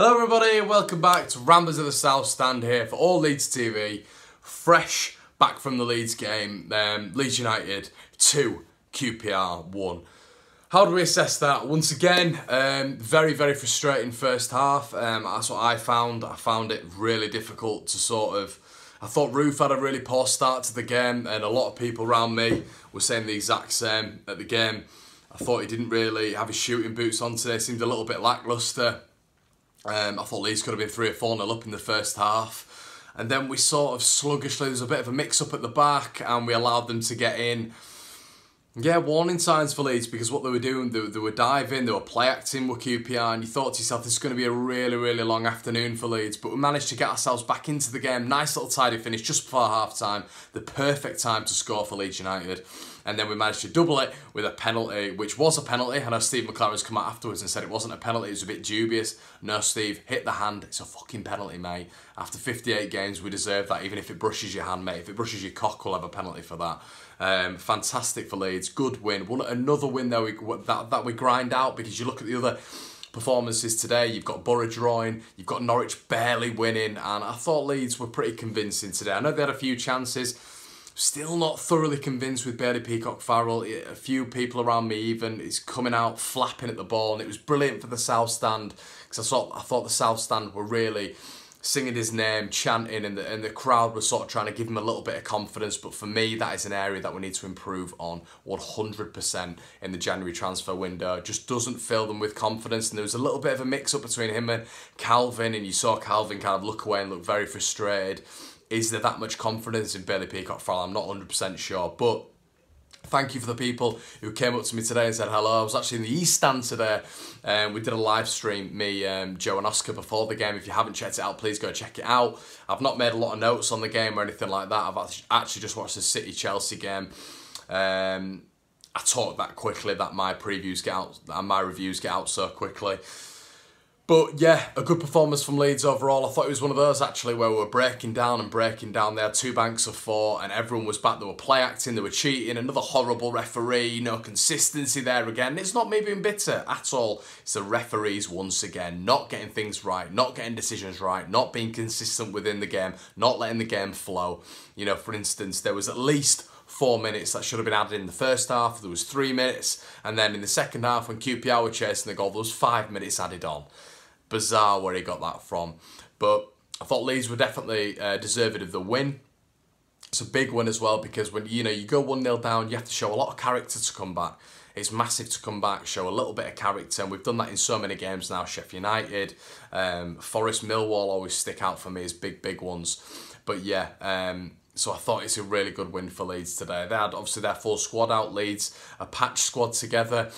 Hello everybody, welcome back to Ramblers of the South Stand here for all Leeds TV. Fresh back from the Leeds game, Leeds United 2, QPR 1. How do we assess that? Once again, very frustrating first half. That's what I found. I found it really difficult to I thought Roof had a really poor start to the game, and a lot of people around me were saying the exact same at the game. I thought he didn't really have his shooting boots on today, seemed a little bit lacklustre. I thought Leeds could have been 3 or 4-0 up in the first half. And then we sort of sluggishly, there was a bit of a mix-up at the back and we allowed them to get in. Yeah, warning signs for Leeds, because what they were doing, they were diving, they were play-acting with QPR, and you thought to yourself, this is going to be a really long afternoon for Leeds. But we managed to get ourselves back into the game. Nice little tidy finish just before half-time. The perfect time to score for Leeds United. And then we managed to double it with a penalty, which was a penalty. I know Steve McLaren's come out afterwards and said it wasn't a penalty, it was a bit dubious. No, Steve, hit the hand. It's a fucking penalty, mate. After 58 games, we deserve that, even if it brushes your hand, mate. If it brushes your cock, we'll have a penalty for that. Fantastic for Leeds. Good win. Another win, though, that we grind out, because you look at the other performances today. You've got Borough drawing, you've got Norwich barely winning, and I thought Leeds were pretty convincing today. I know they had a few chances. Still not thoroughly convinced with Bailey Peacock-Farrell. A few people around me even is coming out flapping at the ball, and it was brilliant for the South Stand, because I thought the South Stand were really singing his name, chanting, and the crowd was sort of trying to give him a little bit of confidence. But for me, that is an area that we need to improve on 100% in the January transfer window. Just doesn't fill them with confidence, and there was a little bit of a mix-up between him and Calvin, and you saw Calvin kind of look away and look very frustrated. Is there that much confidence in Bailey Peacock-Farrell? I'm not 100% sure, but thank you for the people who came up to me today and said hello. I was actually in the East Stand today, and we did a live stream, me, Joe and Oscar, before the game. If you haven't checked it out, please go check it out. I've not made a lot of notes on the game or anything like that. I've actually just watched the City-Chelsea game. I talked that quickly that my previews get out and my reviews get out so quickly. But yeah, a good performance from Leeds overall. I thought it was one of those actually where we were breaking down. They had 2 banks of 4 and everyone was back. They were play acting, they were cheating. Another horrible referee, no consistency there again. It's not me being bitter at all. It's the referees once again, not getting things right, not getting decisions right, not being consistent within the game, not letting the game flow. You know, for instance, there was at least 4 minutes that should have been added in the first half. There was 3 minutes. And then in the second half, when QPR were chasing the goal, there was 5 minutes added on. Bizarre where he got that from. But I thought Leeds were definitely deserving of the win. It's a big win as well, because when you go 1-0 down, you have to show a lot of character to come back. It's massive to come back, show a little bit of character, and we've done that in so many games now. Sheffield United, Forest, Millwall always stick out for me as big ones. But yeah, so I thought it's a really good win for Leeds today. They had obviously their full squad out, Leeds, a patch squad together.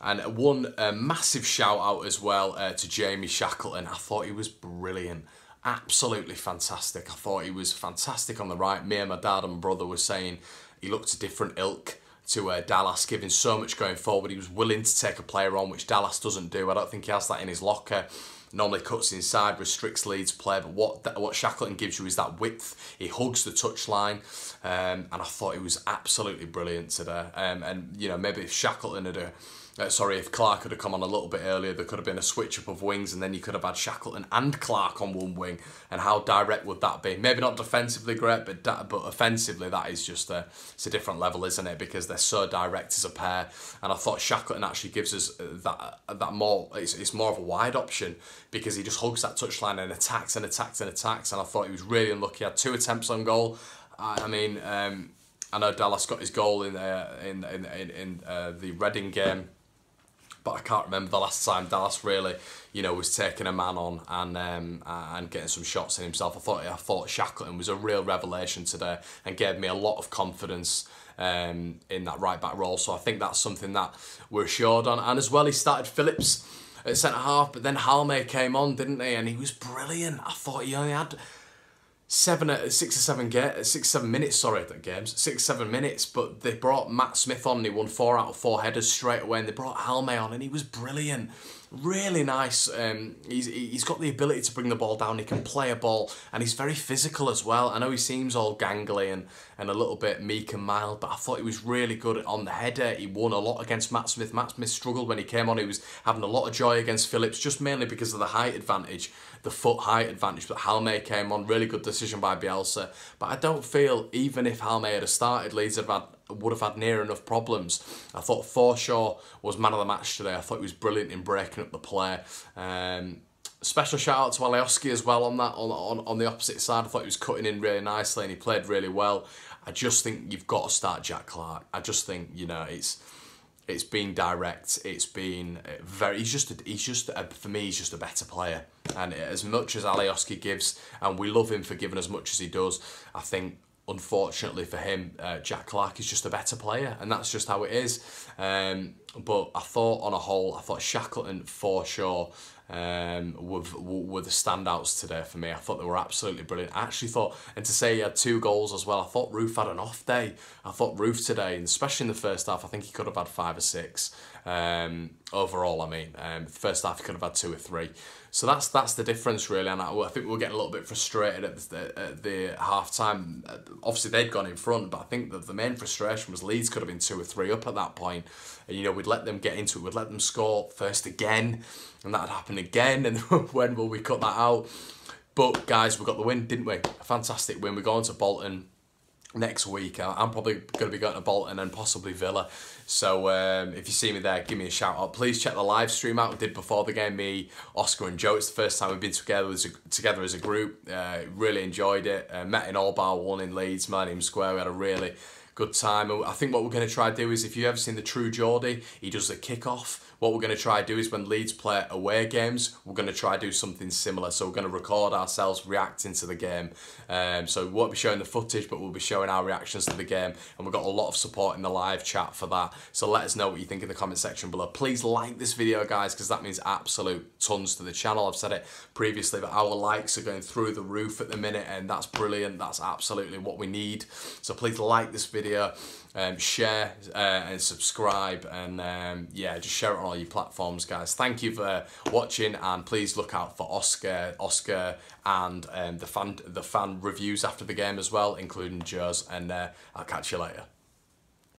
And one massive shout out as well to Jamie Shackleton. I thought he was brilliant. Absolutely fantastic. I thought he was fantastic on the right. Me and my dad and my brother were saying he looked a different ilk to Dallas, giving so much going forward. He was willing to take a player on, which Dallas doesn't do. I don't think he has that in his locker. Normally cuts inside, restricts Leeds play, but what Shackleton gives you is that width. He hugs the touchline, and I thought he was absolutely brilliant today. And you know, maybe if Shackleton had if Clark had come on a little bit earlier, there could have been a switch up of wings, and then you could have had Shackleton and Clark on one wing. And how direct would that be? Maybe not defensively great, but offensively that is just it's a different level, isn't it? Because they're so direct as a pair. And I thought Shackleton actually gives us that more. It's more of a wide option, because he just hugs that touchline and attacks and attacks and attacks. And I thought he was really unlucky. He had 2 attempts on goal. I mean, I know Dallas got his goal in the Reading game, but I can't remember the last time Dallas really, was taking a man on and getting some shots in himself. I thought Shackleton was a real revelation today and gave me a lot of confidence in that right back role. So I think that's something that we're assured on. And as well, he started Phillips at centre half, but then Halme came on, didn't he? And he was brilliant. I thought he only had 6 or 7 minutes, 6 or 7 minutes, but they brought Matt Smith on and he won 4 out of 4 headers straight away, and they brought Halme on and he was brilliant. really nice. He's got the ability to bring the ball down. He can play a ball, and he's very physical as well. I know he seems all gangly and a little bit meek and mild, but I thought he was really good on the header. He won a lot against Matt Smith. Matt Smith struggled when he came on. He was having a lot of joy against Phillips, just mainly because of the height advantage, the foot height advantage. But Halme came on, really good decision by Bielsa. But I don't feel, even if Halme had started, Leeds would have had near enough problems. I thought Forshaw was man of the match today. I thought he was brilliant in breaking up the play. Special shout out to Alioski as well on that, on the opposite side. I thought he was cutting in really nicely and he played really well. I just think you've got to start Jack Clarke. I just think, you know, it's been direct. It's been very. For me, he's just a better player. And as much as Alioski gives, and we love him for giving as much as he does, I think, unfortunately for him, Jack Clarke is just a better player, and that's just how it is. But I thought, on a whole, Shackleton, Forshaw were the standouts today for me. I thought they were absolutely brilliant. I actually thought, and to say he had 2 goals as well, I thought Roof had an off day. I thought Roof today, and especially in the first half, I think he could have had 5 or 6. Overall, I mean, first half he could have had 2 or 3. So that's the difference really, and I think we were getting a little bit frustrated at the half time. Obviously they'd gone in front, but I think that the main frustration was Leeds could have been 2 or 3 up at that point. And, you know, we'd let them get into it, we'd let them score first again, and that had happened again, and when will we cut that out? But guys, we got the win, didn't we? A fantastic win. We're going to Bolton next week. I'm probably going to be going to Bolton and possibly Villa. So if you see me there, give me a shout out. Please check the live stream out we did before the game. Me, Oscar and Joe. It's the first time we've been together as a group. Really enjoyed it. Met in All Bar 1 in Leeds, Millennium Square. We had a really good time. And I think what we're going to try to do is, if you've ever seen the True Geordie, he does the kick-off. What we're going to try to do is, when Leeds play away games, we're going to try to do something similar. So we're going to record ourselves reacting to the game. So we won't be showing the footage, but we'll be showing our reactions to the game. And we've got a lot of support in the live chat for that. So let us know what you think in the comment section below. Please like this video, guys, because that means absolute tons to the channel. I've said it previously, but our likes are going through the roof at the minute, and that's brilliant. That's absolutely what we need. So please like this video. Share and subscribe, and yeah, just share it on all your platforms, guys. Thank you for watching, and please look out for Oscar and the fan reviews after the game as well, including Joe's, and I'll catch you later.